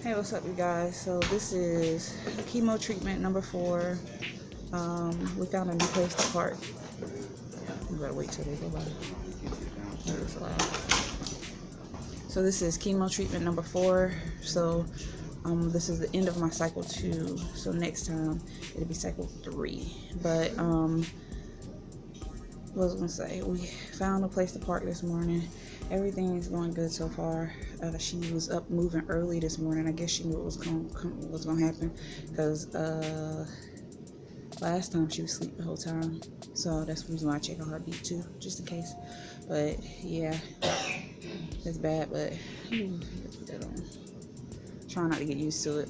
Hey, what's up, you guys? So this is chemo treatment number 4. We found a new place to park. We gotta wait till they go by. It's loud. So this is chemo treatment number 4. So this is the end of my cycle 2. So next time it'll be cycle 3. But what was I gonna say? We found a place to park this morning. Everything is going good so far. She was up moving early this morning. I guess she knew what was going to happen, because last time she was asleep the whole time. So that's the reason why I check on her beat too, just in case. But yeah, it's bad. But put that on. Trying not to get used to it.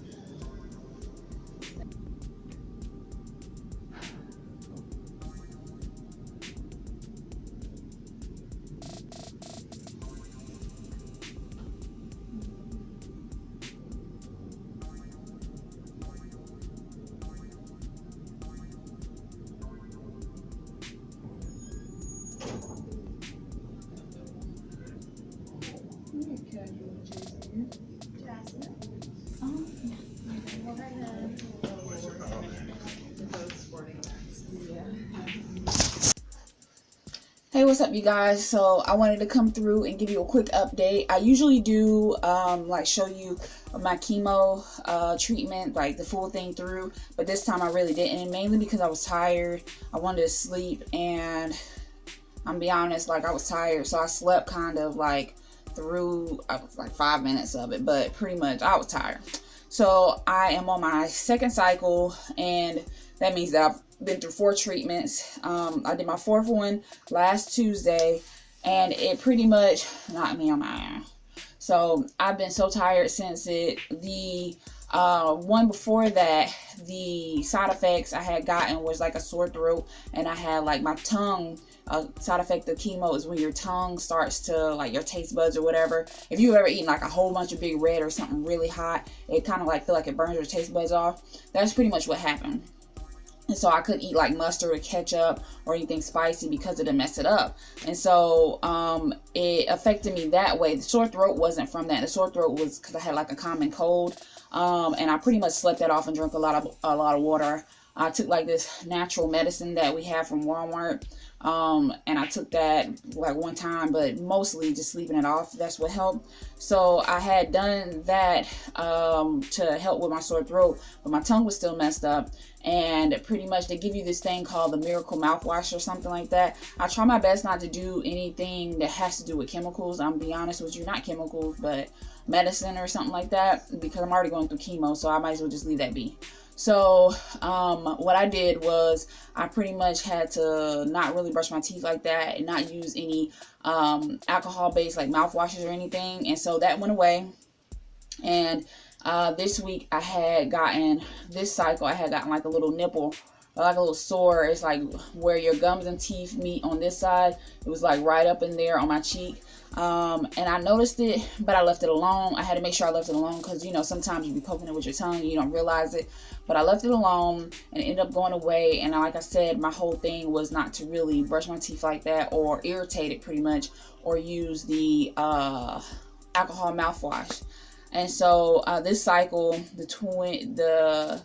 Hey, what's up, you guys? So I wanted to come through and give you a quick update. I usually do like show you my chemo treatment, like the full thing through, but this time I really didn't, mainly because I was tired. I wanted to sleep, and I'm be honest, like I was tired, so I slept kind of like through like 5 minutes of it, but pretty much I was tired. So I am on my second cycle, and that means that I've been through 4 treatments. I did my 4th one last Tuesday, and it pretty much knocked me on my ass. So I've been so tired since it. The one before that, the side effects I had gotten was like a sore throat, and I had like my tongue. Side effect of chemo is when your tongue starts to, like, your taste buds or whatever. If you've ever eaten like a whole bunch of Big Red or something really hot, it kind of like feel like it burns your taste buds off. That's pretty much what happened. And so I couldn't eat like mustard or ketchup or anything spicy because it would mess it up. And so it affected me that way. The sore throat wasn't from that. The sore throat was because I had like a common cold. And I pretty much slept that off and drank a lot of water. I took like this natural medicine that we have from Walmart. And I took that like one time, but mostly just sleeping it off. That's what helped. So I had done that to help with my sore throat, but my tongue was still messed up. And pretty much they give you this thing called the Miracle mouthwash or something like that. I try my best not to do anything that has to do with chemicals. I'm be honest with you, not chemicals, but medicine or something like that, because I'm already going through chemo, so I might as well just leave that be. So what I did was I pretty much had to not really brush my teeth like that and not use any alcohol-based like mouthwashes or anything. And so that went away. And this week this cycle I had gotten like a little nipple, like a little sore. It's like where your gums and teeth meet on this side. It was like right up in there on my cheek. And I noticed it, but I left it alone. I had to make sure I left it alone because, you know, sometimes you be poking it with your tongue and you don't realize it. But I left it alone, and it ended up going away. And like I said, my whole thing was not to really brush my teeth like that or irritate it pretty much, or use the alcohol mouthwash. And so this cycle, the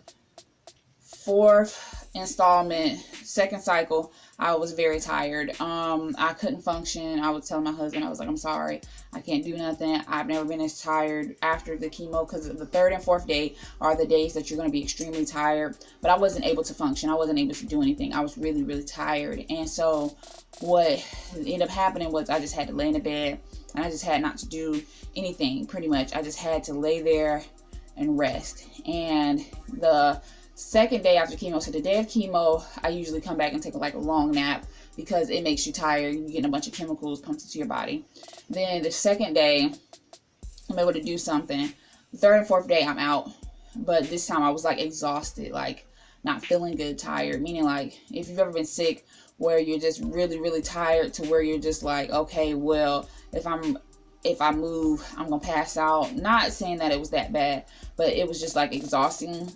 4th installment, second cycle, I was very tired. I couldn't function. I would tell my husband, I was like, I'm sorry, I can't do nothing. I've never been as tired after the chemo, because the 3rd and 4th day are the days that you're going to be extremely tired. But I wasn't able to function. I wasn't able to do anything. I was really, really tired. And so what ended up happening was I just had to lay in the bed, and I just had not to do anything, pretty much. I just had to lay there and rest. And the second day after chemo, so the day of chemo, I usually come back and take like a long nap because it makes you tired. You're getting a bunch of chemicals pumped into your body. Then the second day, I'm able to do something. The 3rd and 4th day, I'm out. But this time I was like exhausted, like not feeling good, tired. Meaning, like, if you've ever been sick where you're just really, really tired to where you're just like, okay, well, if I move, I'm gonna pass out. Not saying that it was that bad, but it was just like exhausting.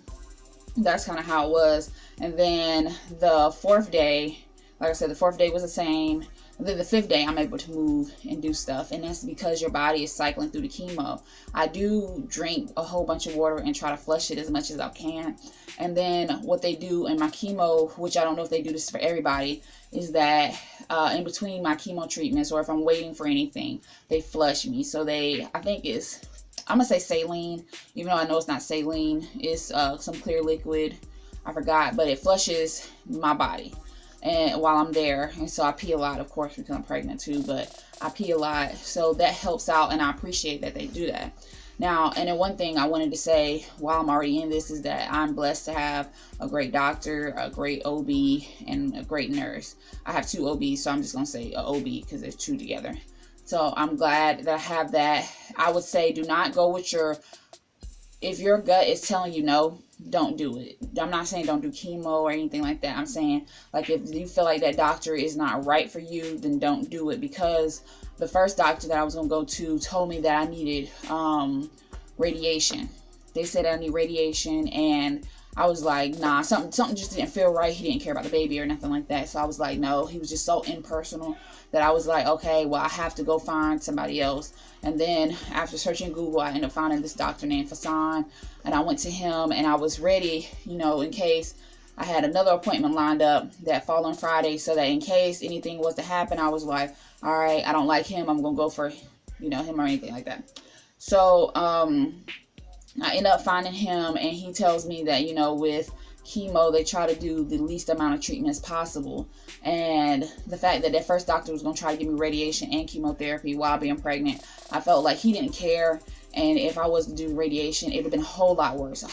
That's kind of how it was. And then the 4th day, like I said, the 4th day was the same. And then the 5th day, I'm able to move and do stuff. And that's because your body is cycling through the chemo. I do drink a whole bunch of water and try to flush it as much as I can. And then what they do in my chemo, which I don't know if they do this for everybody, is that in between my chemo treatments, or if I'm waiting for anything, they flush me. So I think it's, I'm going to say saline, even though I know it's not saline. It's some clear liquid. I forgot, but it flushes my body and while I'm there. And so I pee a lot, of course, because I'm pregnant too, but I pee a lot. So that helps out, and I appreciate that they do that. Now, and then one thing I wanted to say while I'm already in this is that I'm blessed to have a great doctor, a great OB, and a great nurse. I have 2 OBs, so I'm just going to say OB because there's 2 together. So I'm glad that I have that. I would say do not go with if your gut is telling you no, don't do it. I'm not saying don't do chemo or anything like that. I'm saying, like, if you feel like that doctor is not right for you, then don't do it. Because the first doctor that I was going to go to told me that I needed radiation. They said I need radiation, and I was like, nah, something just didn't feel right. He didn't care about the baby or nothing like that. So I was like, no. He was just so impersonal that I was like, okay, well, I have to go find somebody else. And then after searching Google, I ended up finding this doctor named Fasan, and I went to him, and I was ready, you know, in case I had another appointment lined up that following Friday, so that in case anything was to happen, I was like, all right, I don't like him, I'm gonna go for, you know, him or anything like that. So I end up finding him, and he tells me that, you know, with chemo, they try to do the least amount of treatment as possible. And the fact that that first doctor was going to try to give me radiation and chemotherapy while being pregnant, I felt like he didn't care. And if I was to do radiation, it would have been a whole lot worse,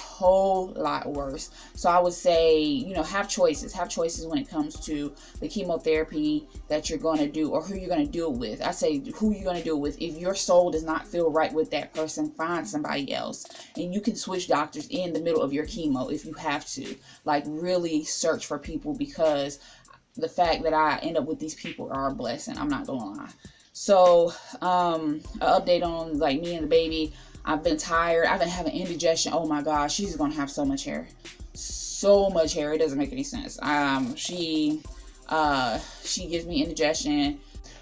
So I would say, you know, have choices when it comes to the chemotherapy that you're going to do, or who you're going to do it with. I say who you're going to do it with. If your soul does not feel right with that person, find somebody else. And you can switch doctors in the middle of your chemo if you have to. Like, really search for people, because the fact that I end up with these people are a blessing. I'm not going to lie. So, an update on, like, me and the baby. I've been tired. I've been having indigestion. Oh my gosh, she's gonna have so much hair. So much hair. It doesn't make any sense. She gives me indigestion.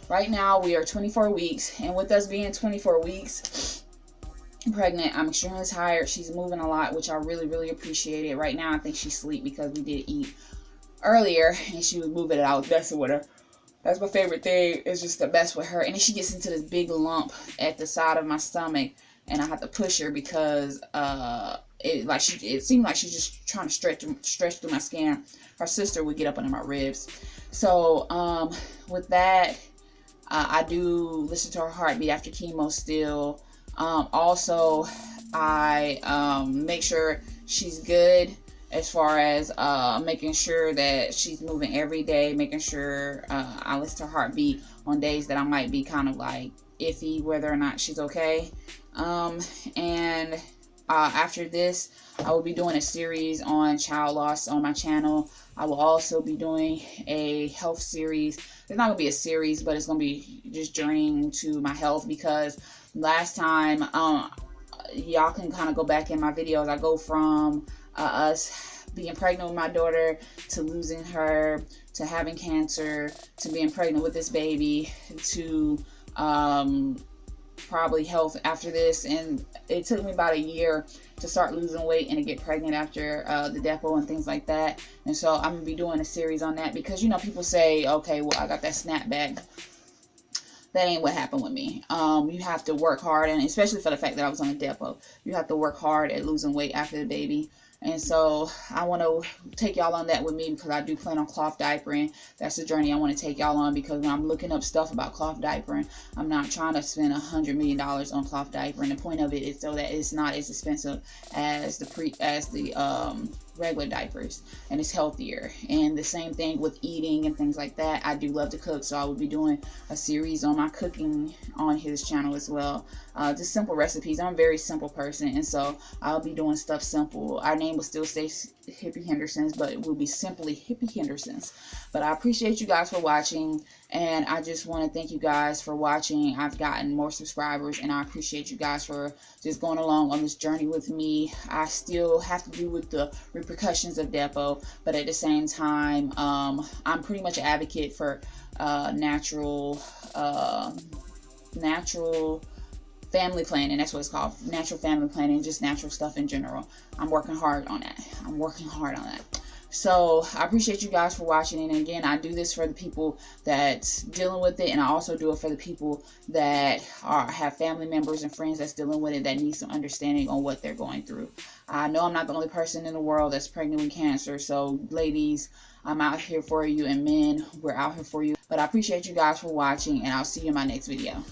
Right now, we are 24 weeks. And with us being 24 weeks pregnant, I'm extremely tired. She's moving a lot, which I really, really appreciate it. Right now, I think she's asleep because we did eat earlier, and she was moving it. I was messing with her. That's my favorite thing, is just to mess with her. And then she gets into this big lump at the side of my stomach, and I have to push her because it seemed like she's just trying to stretch through my skin. Her sister would get up under my ribs. So with that, I do listen to her heartbeat after chemo still. Also, I make sure she's good, as far as making sure that she's moving every day, making sure I listen to her heartbeat on days that I might be kind of like iffy whether or not she's okay. And after this, I will be doing a series on child loss on my channel. I will also be doing a health series. It's not going to be a series, but it's going to be just journeying to my health, because last time, y'all can kind of go back in my videos. I go from us being pregnant with my daughter, to losing her, to having cancer, to being pregnant with this baby, to probably health after this. And it took me about a year to start losing weight and to get pregnant after the depot and things like that. And so I'm gonna be doing a series on that, because, you know, people say, okay, well, I got that snapback. That ain't what happened with me. You have to work hard, and especially for the fact that I was on a depot, you have to work hard at losing weight after the baby. And so I want to take y'all on that with me, because I do plan on cloth diapering. That's the journey I want to take y'all on, because when I'm looking up stuff about cloth diapering, I'm not trying to spend $100 million on cloth diapering. The point of it is so that it's not as expensive as the regular diapers, and it's healthier. And the same thing with eating and things like that. I do love to cook, so I will be doing a series on my cooking on his channel as well. Just simple recipes. I'm a very simple person, and so I'll be doing stuff simple. Our name will still stay Hippie Henderson's, but it will be simply Hippie Henderson's. But I appreciate you guys for watching, and I just want to thank you guys for watching. I've gotten more subscribers, and I appreciate you guys for just going along on this journey with me. I still have to deal with the repercussions of depot, but at the same time, I'm pretty much an advocate for natural natural family planning. That's what it's called, natural family planning, just natural stuff in general. I'm working hard on that. So I appreciate you guys for watching. And again, I do this for the people that's dealing with it, and I also do it for the people that have family members and friends that's dealing with it, that need some understanding on what they're going through. I know I'm not the only person in the world that's pregnant with cancer, so ladies, I'm out here for you, and men, we're out here for you. But I appreciate you guys for watching, and I'll see you in my next video.